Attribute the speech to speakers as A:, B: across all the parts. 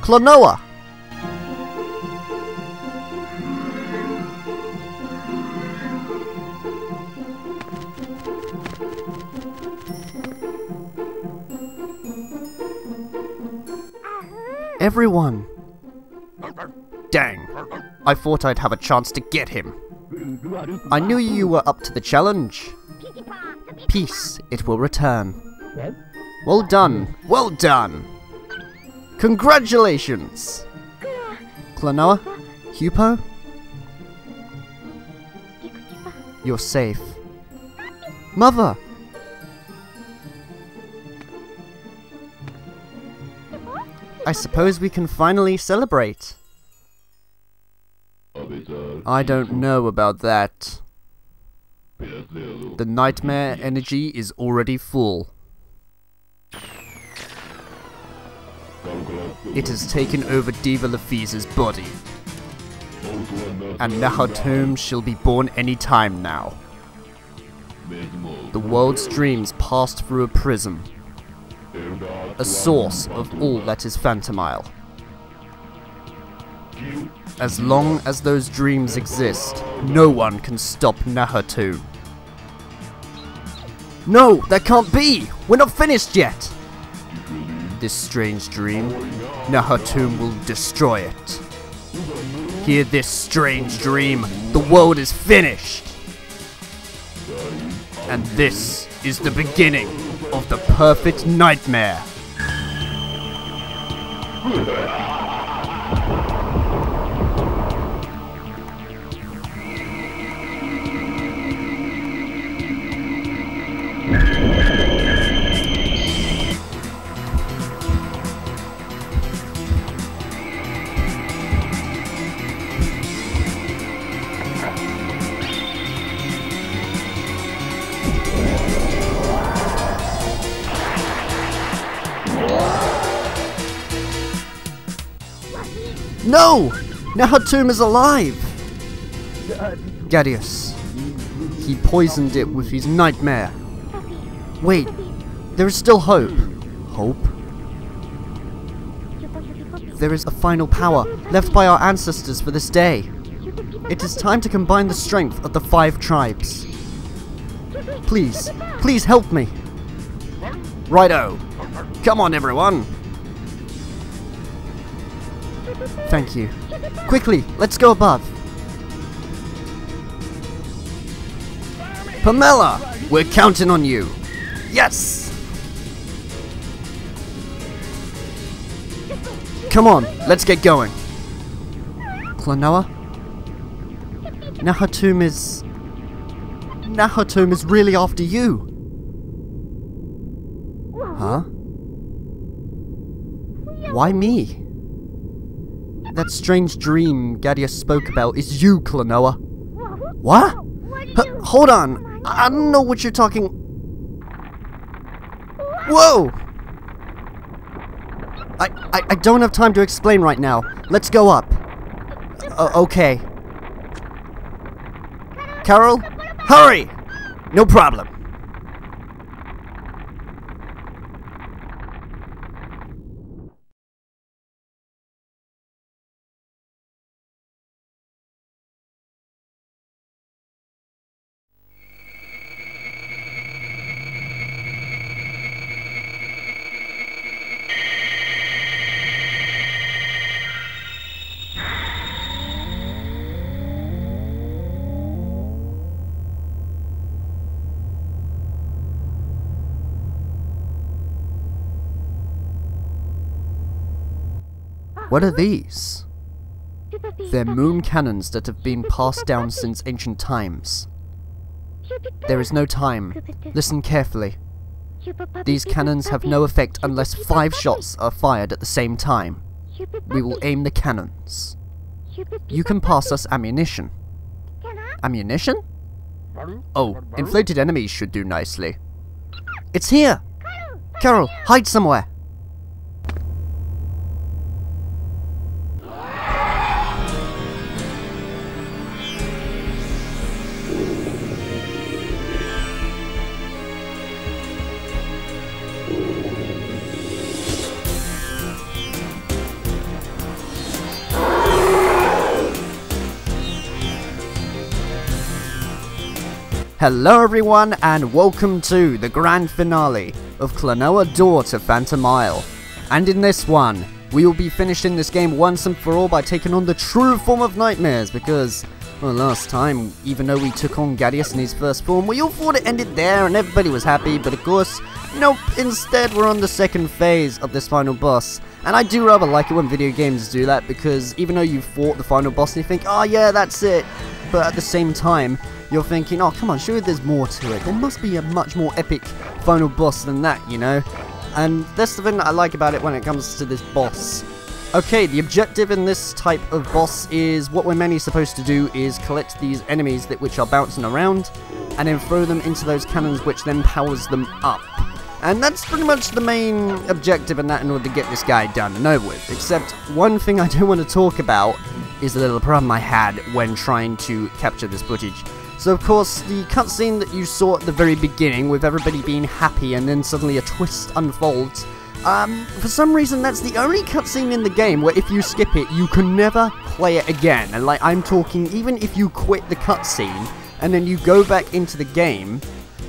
A: Klonoa! Everyone! Dang, I thought I'd have a chance to get him. I knew you were up to the challenge. Peace, it will return. Well done, well done! Congratulations! Klonoa? Hupo? You're safe. Mother! I suppose we can finally celebrate. I don't know about that. The nightmare energy is already full. It has taken over Diva Lafisa's body. And Nahatom shall be born any time now. The world's dreams passed through a prism. A source of all that is Phantomile. As long as those dreams exist, no one can stop Nahatom. No, that can't be! We're not finished yet! This strange dream, Nahatom will destroy it. Hear this strange dream, the world is finished! And this is the beginning of the perfect nightmare. No! Nahatom is alive! Gadius. He poisoned it with his nightmare. Wait, there is still hope. Hope? There is a final power left by our ancestors for this day. It is time to combine the strength of the 5 tribes. Please, please help me. Righto. Come on, everyone. Thank you. Quickly, let's go above. Pamela, we're counting on you. Yes! Come on, let's get going. Klonoa? Nahatom is really after you. Huh? Why me? That strange dream Gadius spoke about is you, Klonoa. What? Hold on. I don't know what you're talking... Whoa! I don't have time to explain right now. Let's go up. Okay. Carol? Hurry! No problem. What are these? They're moon cannons that have been passed down since ancient times. There is no time. Listen carefully. These cannons have no effect unless 5 shots are fired at the same time. We will aim the cannons. You can pass us ammunition. Ammunition? Oh, inflated enemies should do nicely. It's here! Carol, hide somewhere! Hello everyone, and welcome to the grand finale of Klonoa Door to Phantomile. And in this one, we will be finishing this game once and for all by taking on the true form of nightmares, because, well, last time, even though we took on Gadius in his first form, we all thought it ended there and everybody was happy, but of course, nope, instead we're on the second phase of this final boss. And I do rather like it when video games do that, because even though you fought the final boss and you think, oh yeah, that's it, but at the same time, you're thinking, oh come on, surely there's more to it. There must be a much more epic final boss than that, you know? And that's the thing that I like about it when it comes to this boss. Okay, the objective in this type of boss is, what we're mainly supposed to do is collect these enemies which are bouncing around, and then throw them into those cannons which then powers them up. And that's pretty much the main objective in that, in order to get this guy done and over with. Except, one thing I do want to talk about is a little problem I had when trying to capture this footage. So of course, the cutscene that you saw at the very beginning, with everybody being happy and then suddenly a twist unfolds, for some reason that's the only cutscene in the game where if you skip it, you can never play it again. And like, I'm talking, even if you quit the cutscene and then you go back into the game,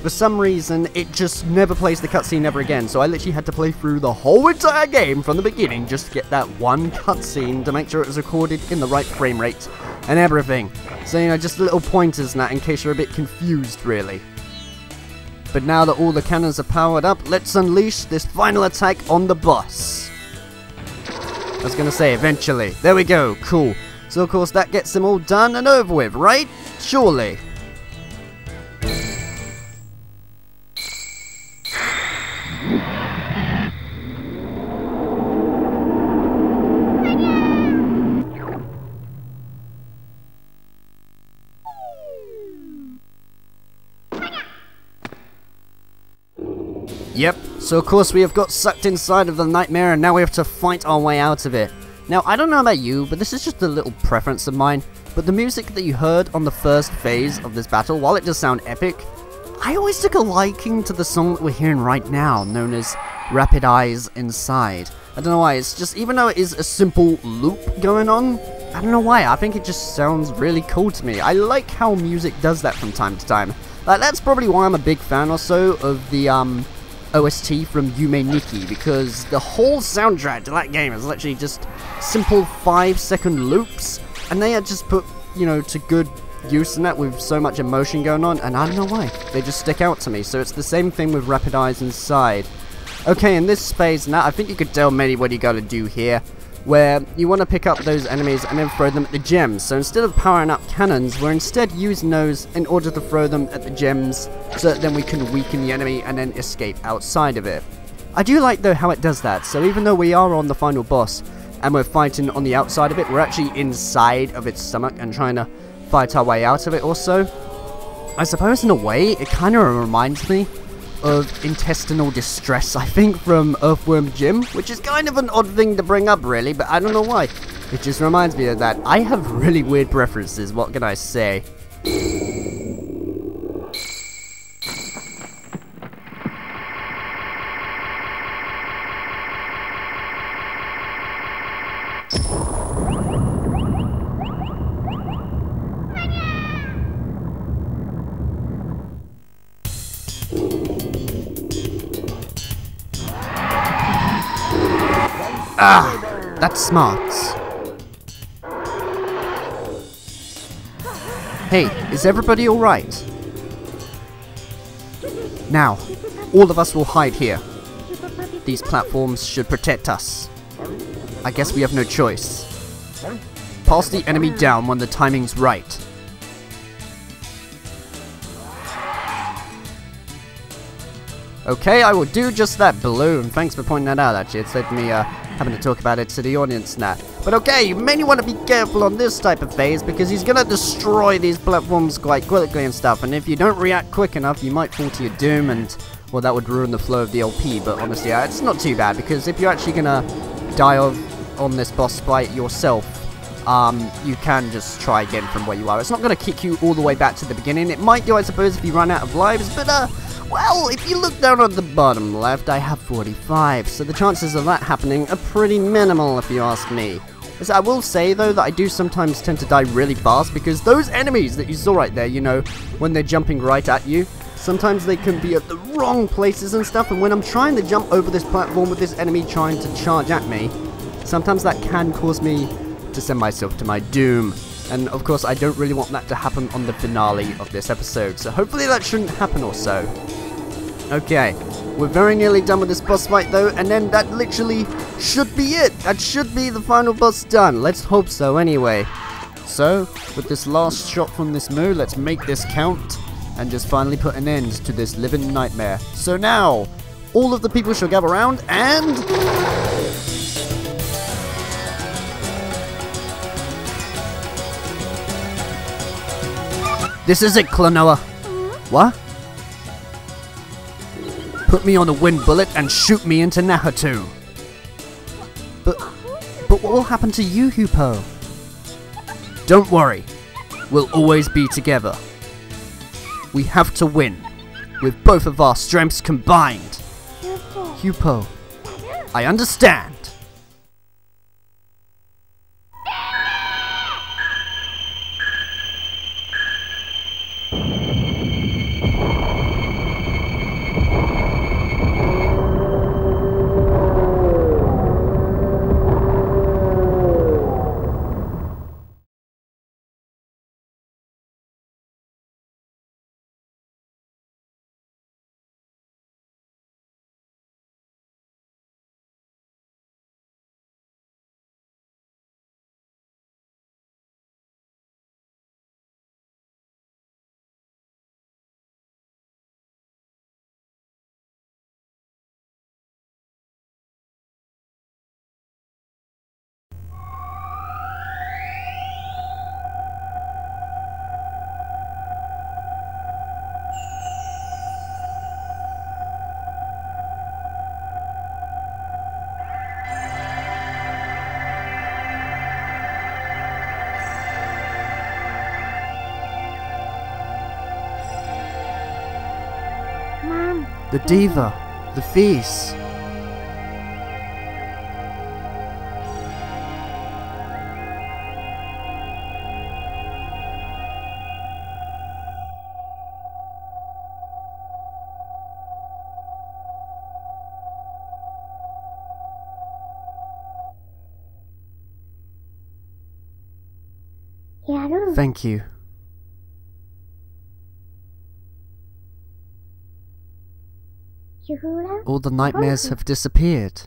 A: for some reason, it just never plays the cutscene ever again. So I literally had to play through the whole entire game from the beginning just to get that one cutscene to make sure it was recorded in the right frame rate and everything. So, you know, just little pointers and that in case you're a bit confused, really. But now that all the cannons are powered up, let's unleash this final attack on the boss. I was gonna say, eventually. There we go, cool. So, of course, that gets them all done and over with, right? Surely. Yep, so of course we have got sucked inside of the nightmare and now we have to fight our way out of it. Now, I don't know about you, but this is just a little preference of mine, but the music that you heard on the first phase of this battle, while it does sound epic, I always took a liking to the song that we're hearing right now, known as Rapid Eyes Inside. I don't know why, it's just, even though it is a simple loop going on, I don't know why, I think it just sounds really cool to me. I like how music does that from time to time. Like, that's probably why I'm a big fan also of the, OST from Yume Nikki, because the whole soundtrack to that game is literally just simple 5-second loops, and they are just put, you know, to good use in that with so much emotion going on, and I don't know why, they just stick out to me. So it's the same thing with Rapid Eyes Inside. Okay, in this phase now, I think you could tell maybe what you gotta do here, where you want to pick up those enemies and then throw them at the gems. So instead of powering up cannons, we're instead using those in order to throw them at the gems, so that then we can weaken the enemy and then escape outside of it. I do like though how it does that, so even though we are on the final boss and we're fighting on the outside of it, we're actually inside of its stomach and trying to fight our way out of it also. I suppose in a way, it kind of reminds me of intestinal distress, I think, from Earthworm Jim, which is kind of an odd thing to bring up really, but I don't know why. It just reminds me of that. I have really weird preferences, what can I say? Ah, that's smart. Hey, is everybody alright? Now, all of us will hide here. These platforms should protect us. I guess we have no choice. Pass the enemy down when the timing's right. Okay, I will do just that, Balloon. Thanks for pointing that out, actually. It saved me having to talk about it to the audience now. But okay, you may want to be careful on this type of phase, because he's going to destroy these platforms quite quickly and stuff. And if you don't react quick enough, you might fall to your doom, and, well, that would ruin the flow of the LP. But honestly, it's not too bad, because if you're actually going to die on this boss fight yourself, you can just try again from where you are. It's not going to kick you all the way back to the beginning. It might do, I suppose, if you run out of lives, but, well, if you look down on the bottom left, I have 45, so the chances of that happening are pretty minimal, if you ask me. Yes, I will say though that I do sometimes tend to die really fast because those enemies that you saw right there, you know, when they're jumping right at you, sometimes they can be at the wrong places and stuff, and when I'm trying to jump over this platform with this enemy trying to charge at me, sometimes that can cause me to send myself to my doom. And of course I don't really want that to happen on the finale of this episode, so hopefully that shouldn't happen or so. Okay, we're very nearly done with this boss fight though, and then that literally should be it. That should be the final boss done. Let's hope so anyway. So, with this last shot from this Moo, let's make this count and just finally put an end to this living nightmare. So now, all of the people shall gather around and... This is it, Klonoa. What? Put me on a wind bullet and shoot me into Nahatu. But what will happen to you, Hupo? Don't worry. We'll always be together. We have to win, with both of our strengths combined. Hupo, I understand. The diva, the feast. Thank you. All the nightmares have disappeared.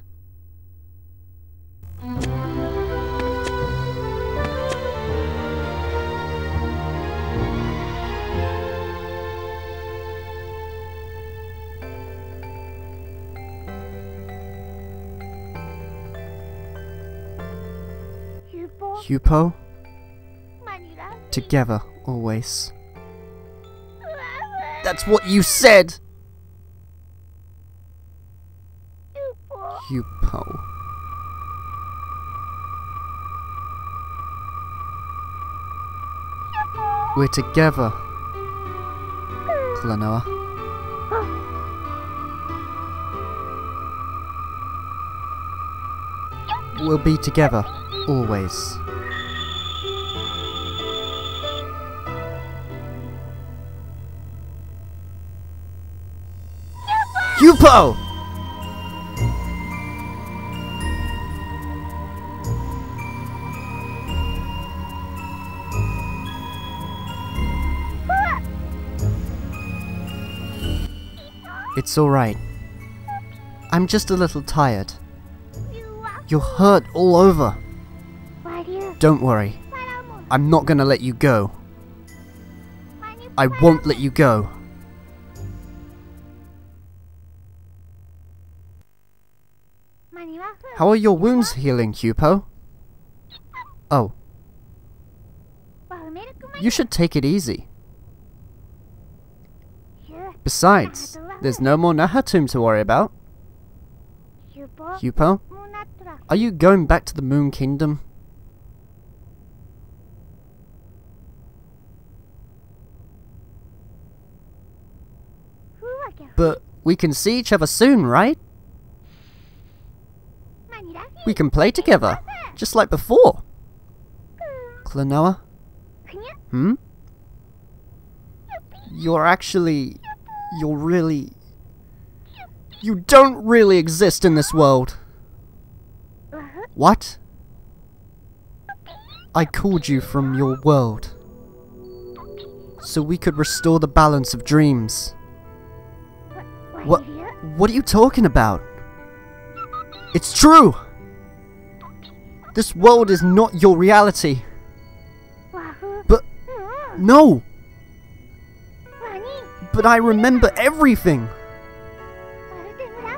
A: Hupo? Together, always. That's what you said! Hupo. We're together, Klonoa. We'll be together, always. Hupo! It's alright. I'm just a little tired. You're hurt all over. Don't worry. I'm not gonna let you go. I won't let you go. How are your wounds healing, Hupo? Oh. You should take it easy. Besides, there's no more Nahatum to worry about. Hupo? Are you going back to the Moon Kingdom? But we can see each other soon, right? We can play together, just like before. Klonoa? Hmm? You don't really exist in this world. What? I called you from your world, so we could restore the balance of dreams. What are you talking about? It's true! This world is not your reality. But, no! But I remember everything!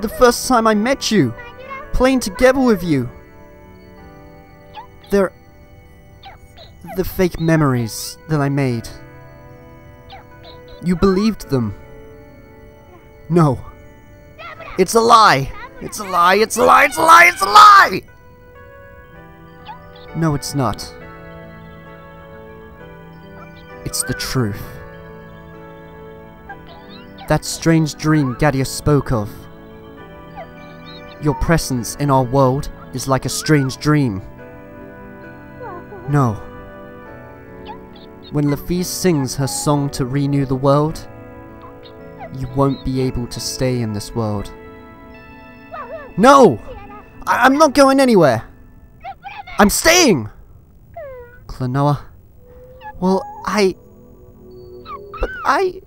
A: The first time I met you, playing together with you. They're the fake memories that I made. You believed them. No. It's a lie! It's a lie! It's a lie! It's a lie! It's a lie! No, it's not. It's the truth. That strange dream Gadia spoke of. Your presence in our world is like a strange dream. No. When Lafitte sings her song to renew the world, you won't be able to stay in this world. No! I'm not going anywhere! I'm staying! Klonoa. Well, But I...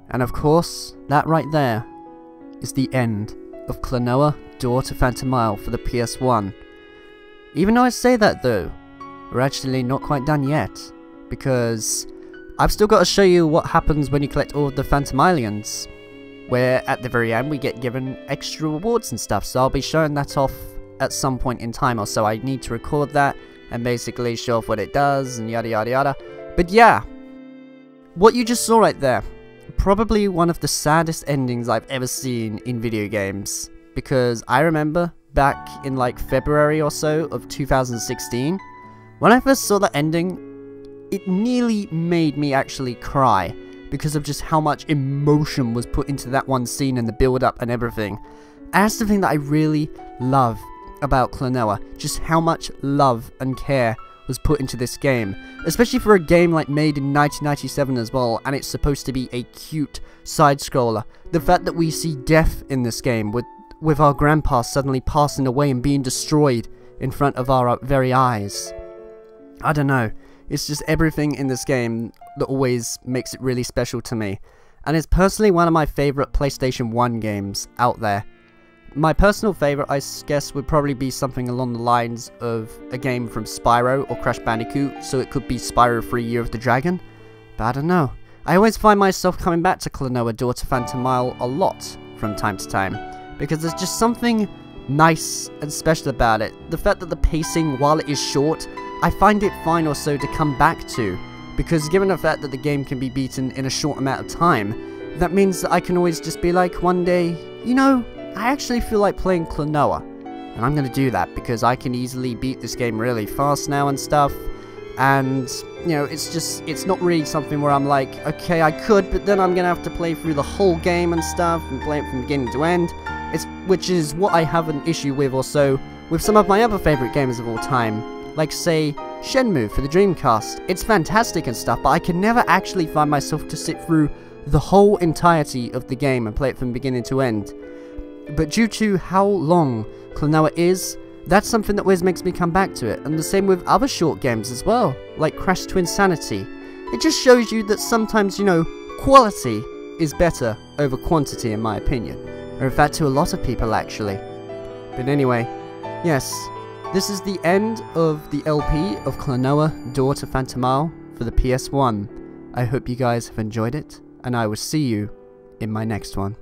A: And of course, that right there is the end of Klonoa Door to Phantomile for the PS1. Even though I say that though, we're actually not quite done yet, because I've still got to show you what happens when you collect all of the Phantomilians, where at the very end we get given extra rewards and stuff, so I'll be showing that off at some point in time or so. I need to record that and basically show off what it does and yada yada yada. But yeah, what you just saw right there, probably one of the saddest endings I've ever seen in video games, because I remember back in like February or so of 2016, when I first saw that ending, it nearly made me actually cry because of just how much emotion was put into that one scene and the build up and everything. And that's the thing that I really love about Klonoa, just how much love and care was put into this game, especially for a game like made in 1997 as well, and it's supposed to be a cute side-scroller. The fact that we see death in this game, with our grandpa suddenly passing away and being destroyed in front of our very eyes. I don't know, it's just everything in this game that always makes it really special to me. and it's personally one of my favourite PlayStation 1 games out there. My personal favourite, I guess, would probably be something along the lines of a game from Spyro or Crash Bandicoot, so it could be Spyro 3 Year of the Dragon, but I don't know. I always find myself coming back to Klonoa Door to Phantomile a lot from time to time, because there's just something nice and special about it. The fact that the pacing, while it is short, I find it fine also to come back to, because given the fact that the game can be beaten in a short amount of time, that means that I can always just be like one day, you know, I actually feel like playing Klonoa, and I'm going to do that because I can easily beat this game really fast now and stuff, and, you know, it's not really something where I'm like, okay, I could, but then I'm going to have to play through the whole game and stuff, and play it from beginning to end, which is what I have an issue with also with some of my other favourite games of all time, like, say, Shenmue for the Dreamcast. It's fantastic and stuff, but I can never actually find myself to sit through the whole entirety of the game and play it from beginning to end. But due to how long Klonoa is, that's something that always makes me come back to it, and the same with other short games as well, like Crash to Insanity. It just shows you that sometimes, you know, quality is better over quantity in my opinion, or in fact to a lot of people actually. But anyway, yes, this is the end of the LP of Klonoa Door to Phantomile for the PS1. I hope you guys have enjoyed it, and I will see you in my next one.